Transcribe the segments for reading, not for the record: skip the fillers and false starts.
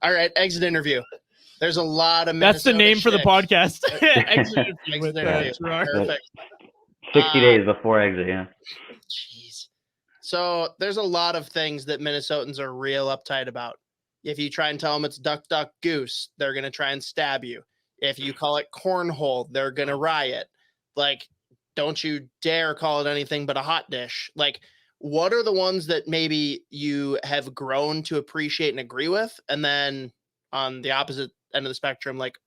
All right, exit interview. There's a lot of That's the name for the podcast. Exit interview. Perfect. 60 days before exit, yeah. Jeez. So there's a lot of things that Minnesotans are real uptight about. If you try and tell them it's duck, duck, goose, they're going to try and stab you. If you call it cornhole, they're going to riot. Like, don't you dare call it anything but a hot dish. Like, what are the ones that maybe you have grown to appreciate and agree with? And then on the opposite end of the spectrum, like,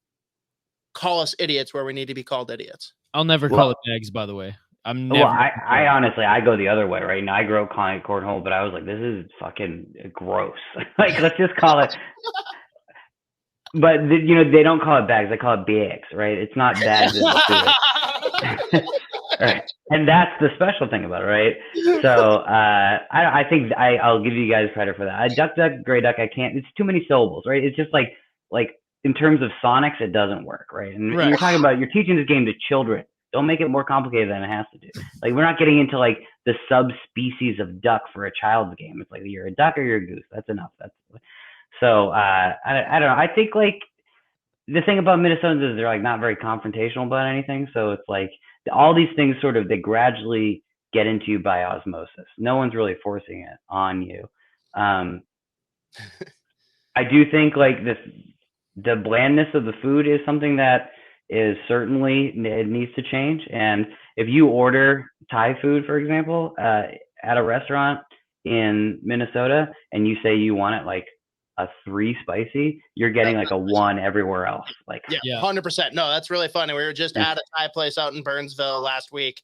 call us idiots where we need to be called idiots. I'll never call it eggs, by the way. I honestly, I go the other way, right? Now I grew up calling it cornhole, but I was like, this is fucking gross. Like, let's just call it. But they don't call it bags; they call it bags, right? It's not bags. Right. And that's the special thing about it, right? So I think I'll give you guys credit for that. Duck, duck, gray duck. I can't. It's too many syllables, right? It's just like in terms of sonics, it doesn't work, right? And you're talking about you're teaching this game to children. Don't make it more complicated than it has to do. Like, we're not getting into like the subspecies of duck for a child's game. It's like, you're a duck or you're a goose. That's enough. So I don't know. I think like the thing about Minnesotans is they're like not very confrontational about anything. So it's like all these things sort of, they gradually get into you by osmosis. No one's really forcing it on you. I do think like the blandness of the food is something that is certainly, it needs to change. And if you order Thai food, for example, at a restaurant in Minnesota, and you say you want it like a 3 spicy, you're getting like a 1 everywhere else. Like, yeah, 100%. No, that's really funny. We were just at a Thai place out in Burnsville last week,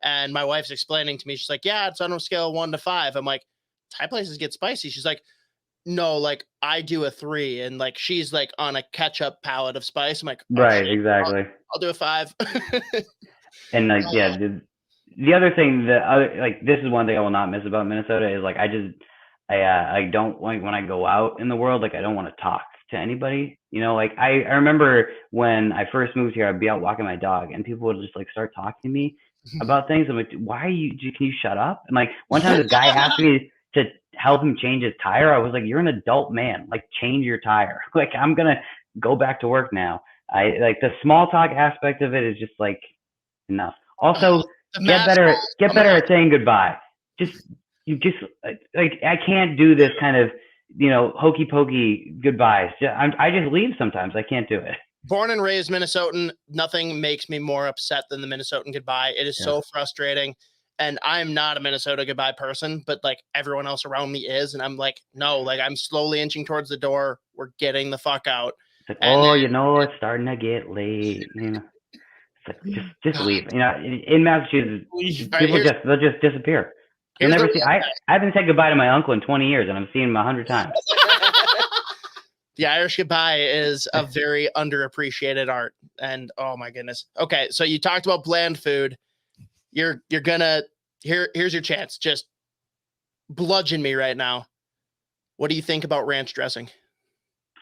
and my wife's explaining to me, she's like, yeah, it's on a scale of 1 to 5. I'm like, Thai places get spicy. She's like, no, like I do a 3, and like she's like on a ketchup palette of spice. I'm like, right, exactly. I'll do a 5. And like, yeah, the other thing like this is one thing I will not miss about Minnesota is like I don't like when I go out in the world, like I don't want to talk to anybody. Like I remember when I first moved here, I'd be out walking my dog, and people would just like start talking to me about things. I'm like, why are you? Can you shut up? And like one time, this guy asked me to help him change his tire. I was like, you're an adult man. Like, change your tire. Like, I'm gonna go back to work now. I like the small talk aspect of it is just like enough. Also, get better at saying goodbye. You just like, I can't do this kind of hokey pokey goodbyes. I just leave sometimes. I can't do it. Born and raised Minnesotan, nothing makes me more upset than the Minnesotan goodbye. It is so frustrating. And I'm not a Minnesota goodbye person, but like everyone else around me is. And I'm like, no, like I'm slowly inching towards the door. We're getting the fuck out. It's like, it's starting to get late. It's like, just leave. In Massachusetts, people they'll just disappear. You'll never see. I haven't said goodbye to my uncle in 20 years, and I've seen him 100 times. The Irish goodbye is a very underappreciated art. And oh my goodness. Okay, so you talked about bland food. You're gonna here's your chance. Just bludgeon me right now. What do you think about ranch dressing?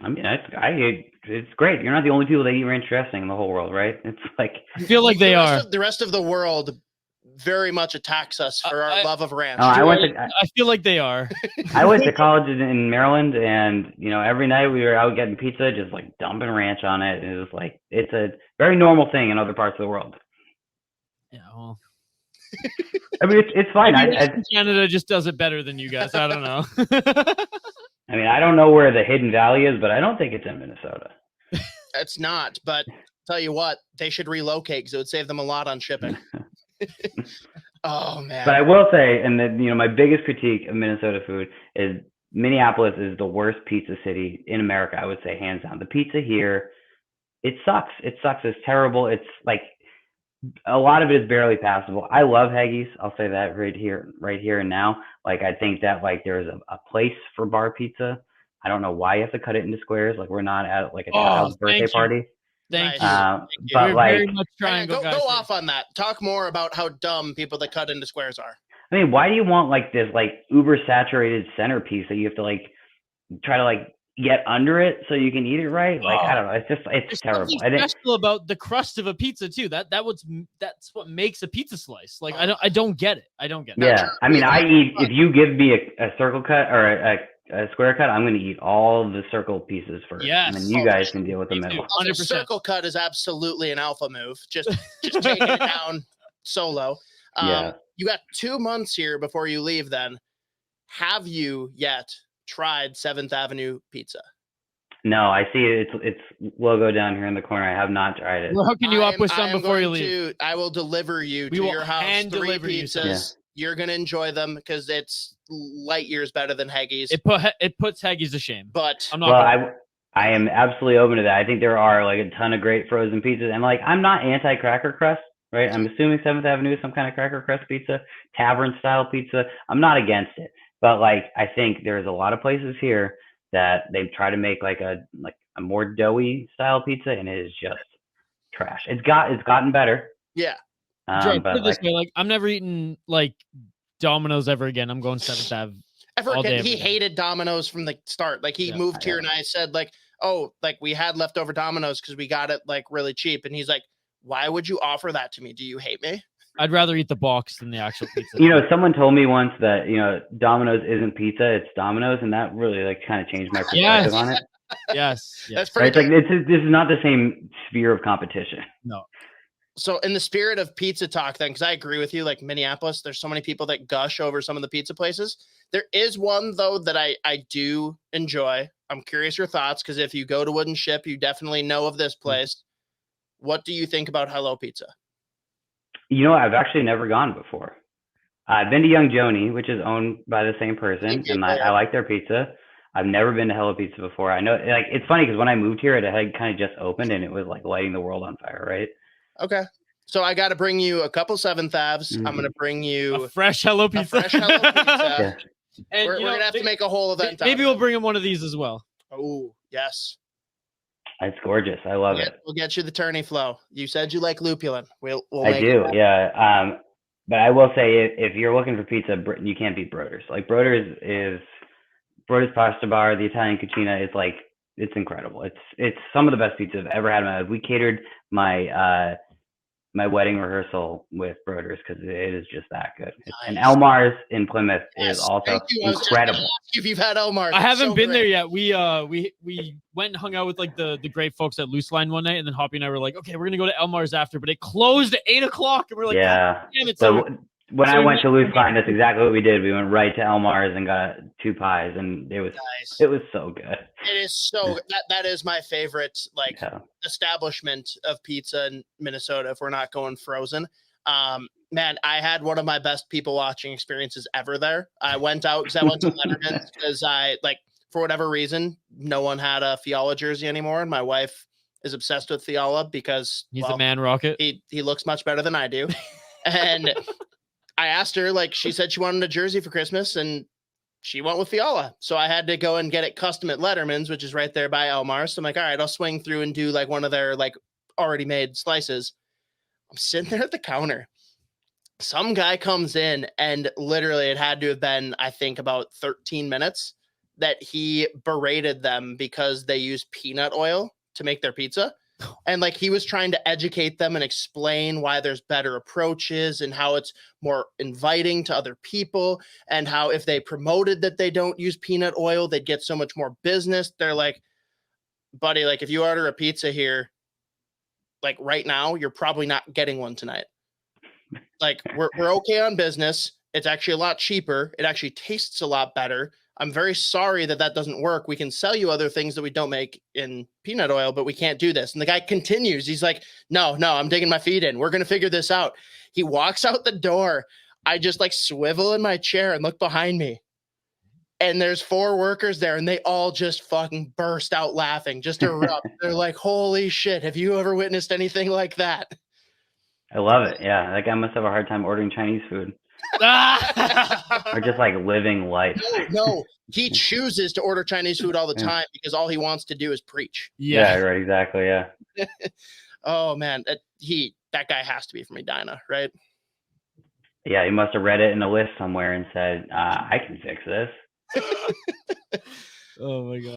I mean, it's great. You're not the only people that eat ranch dressing in the whole world, right? It's like, I feel like the rest of the world very much attacks us for our love of ranch. I feel like they are. I went to college in Maryland, and every night we were out getting pizza, just like dumping ranch on it. And it was like, it's a very normal thing in other parts of the world. Yeah, well, I mean, it's fine. Canada just does it better than you guys. I don't know. I mean, I don't know where the Hidden Valley is, but I don't think it's in Minnesota. It's not, but tell you what, they should relocate because it would save them a lot on shipping. Oh man! But I will say, and my biggest critique of Minnesota food is Minneapolis is the worst pizza city in America. I would say hands down. The pizza here, it sucks. It sucks. It's terrible. It's like a lot of it is barely passable. I love Haggis. I'll say that right here and now. Like, I think that like there's a place for bar pizza. I don't know why you have to cut it into squares. Like, we're not at like a child's birthday party. Thank you. But we're like, very much go off on that. Talk more about how dumb people that cut into squares are. I mean, why do you want like this like uber saturated centerpiece that you have to like try to like get under it so you can eat it right? Like, I don't know. It's terrible. There's special about the crust of a pizza too. That's what makes a pizza slice. Like, I don't get it. Yeah, I mean, I eat, if you give me a circle cut or a square cut, I'm going to eat all the circle pieces first, and then Yes. you guys can deal with the Me too. middle. 100%. Circle cut is absolutely an alpha move. Just taking it down solo. Yeah. You got 2 months here before you leave. Then, have you yet tried 7th Avenue Pizza? No, I see its logo down here in the corner. I have not tried it. We're hooking you up with I some am before you going leave. I will deliver you We to will your house. hand 3 deliver you some. pizzas. You're gonna enjoy them because it's light years better than Haggis. It puts Haggis to shame. But I'm not. Well, I am absolutely open to that. I think there are like a ton of great frozen pizzas, and like I'm not anti cracker crust, right? I'm assuming 7th Avenue is some kind of cracker crust pizza, tavern style pizza. I'm not against it, but like I think there's a lot of places here that they try to make like a more doughy style pizza, and it is just trash. It's gotten better. yeah, Jerard, But put it this way, like I'm never eating like Domino's ever again. I'm going 7th Ave. ever All day, again, he every day. hated Domino's from the start. Like he Yeah. moved here, and I said like, oh, like we had leftover Domino's because we got it like really cheap, and he's like, why would you offer that to me? Do you hate me? I'd rather eat the box than the actual pizza. You know, someone told me once that, you know, Domino's isn't pizza, it's Domino's, and that really like kind of changed my perspective Yes. on it. Yes. That's Right? pretty. It's like this is not the same sphere of competition. No. So in the spirit of pizza talk then, because I agree with you, like Minneapolis, there's so many people that gush over some of the pizza places. There is one though that I do enjoy. I'm curious your thoughts, because if you go to Wooden Ship, you definitely know of this place. What do you think about Hello Pizza? You know, I've actually never gone before. I've been to Young Joni, which is owned by the same person, and I like their pizza. I've never been to Hello Pizza before. I know, like, it's funny because when I moved here, it had kind of just opened, and it was like lighting the world on fire, right? Okay. So I got to bring you a couple 7th Aves. I'm going to bring you A fresh Hello Pizza. fresh Hello Pizza. Yeah. And We're you going know, to have to make a whole event out maybe of we'll it. bring him one of these as well. Oh, yes. It's gorgeous. I love it. We'll get you the tourney flow. You said you like lupulin. We'll I make do, it. yeah. But I will say, if you're looking for pizza, you can't beat Broder's. Like Broder's Pasta Bar, the Italian Cucina is like, it's incredible. It's some of the best pizza I've ever had in my life. We catered my my wedding rehearsal with Broder's because it is just that good. And Nice. Elmar's in Plymouth is Yes, also thank you. I was just incredible. gonna ask you if you've had Elmar's. I It's haven't so been there great. yet. We went and hung out with like the great folks at Loose Line one night, and then Hoppy and I were like, okay, we're gonna go to Elmar's after, but it closed at 8 o'clock, and we're like, Yeah. damn it. So when so I we went to went- Loose Line, that's exactly what we did. We went right to Elmar's and got 2 pies, and it was Nice. so good. It is so that is my favorite like Yeah. establishment of pizza in Minnesota. If we're not going frozen, man, I had one of my best people watching experiences ever there. I went out because I went to Letterman's because I like for whatever reason no one had a Fiala jersey anymore, and my wife is obsessed with Fiala because he's a man rocket. he looks much better than I do, and I asked her, like, she said she wanted a jersey for Christmas, and she went with Fiala. So I had to go and get it custom at Letterman's, which is right there by Elmar. So I'm like, all right, I'll swing through and do like one of their like already made slices. I'm sitting there at the counter. Some guy comes in, and literally it had to have been, I think, about 13 minutes that he berated them because they use peanut oil to make their pizza. And like he was trying to educate them and explain why there's better approaches and how it's more inviting to other people, and how if they promoted that they don't use peanut oil, they'd get so much more business. They're like, buddy, like if you order a pizza here, like right now, you're probably not getting one tonight. Like we're okay on business. It's actually a lot cheaper. It actually tastes a lot better. I'm very sorry that doesn't work. We can sell you other things that we don't make in peanut oil, but we can't do this. And the guy continues. He's like, no, I'm digging my feet in. We're going to figure this out. He walks out the door. I just like swivel in my chair and look behind me. And there's 4 workers there, and they all just fucking burst out laughing, just erupt. They're like, holy shit, have you ever witnessed anything like that? I love it. Yeah. That guy must have a hard time ordering Chinese food or just like living life. No, he chooses to order Chinese food all the time because all he wants to do is preach. Yeah, right. Exactly. Yeah. Oh man, that guy has to be from Edina, right? Yeah. He must have read it in a list somewhere and said, I can fix this. Oh my God.